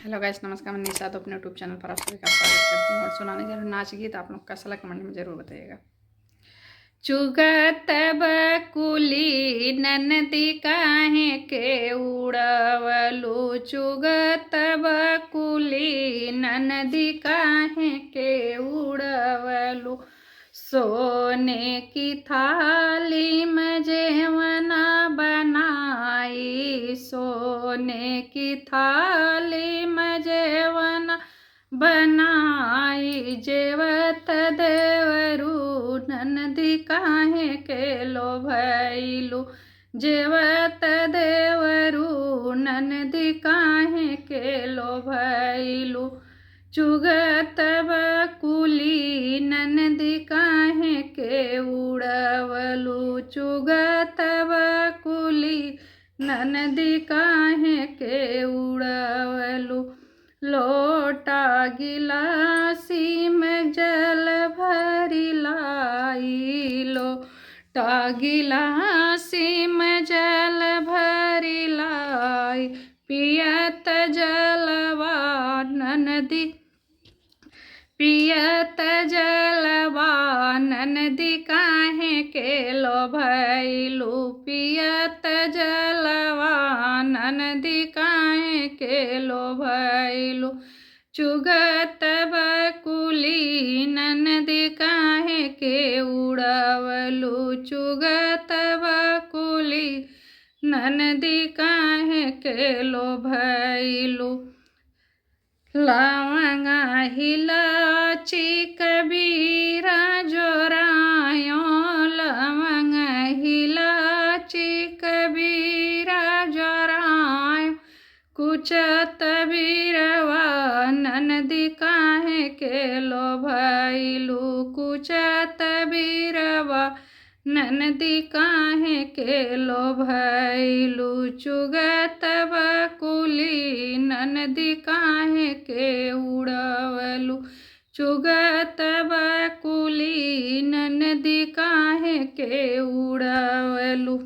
Hello guys, नमस्कार। मैं निशा तो अपने यूट्यूब चैनल पर आप सभी का स्वागत करती हूँ और सुनाने जरूर नाच गीत आप लोग कैसा लगा कमेंट में ज़रूर बताइएगा। चुगत बकुली ननदी काहे के उड़वलू, चुगत बकुली ननदी काहे के उड़वलू। सोने की थाली में जेवना बनाई, सोने की थाली में जेवना बनाई। जेवत देवरू ननदी काहे के लोभैलू, जेवत देवरू ननदी काहे के लोभैलू। चुगत बकुली ननदी काहे के उड़वलू, चुगत बकुली ननदी काहे के उड़वलू। लोटा गिलासी में जल भरी लाई, लोटा गिलासी में जल भरी लाई। पियत जलवा ननदी, पियत जलवा ननदी काहे के लोभैलू, पियत जलवा ननदी काहे के लोभैलू। चुगत बकुली ननदी काहे के उड़वलू, चुगत बकुली ननदी काहे के लोभैलू। लवंगा इलायची कबीरा जोरायो, लवंगा इलायची कबीरा जोरायो। कुचत बीरवा ननदी काहे के लोभैलू, कुचत बीरवा ननदी काहे के लोभैलू। चुगत बकुली ननदी काहे के उड़वलू, चुगत बकुली ननदी काहे के उड़वलू।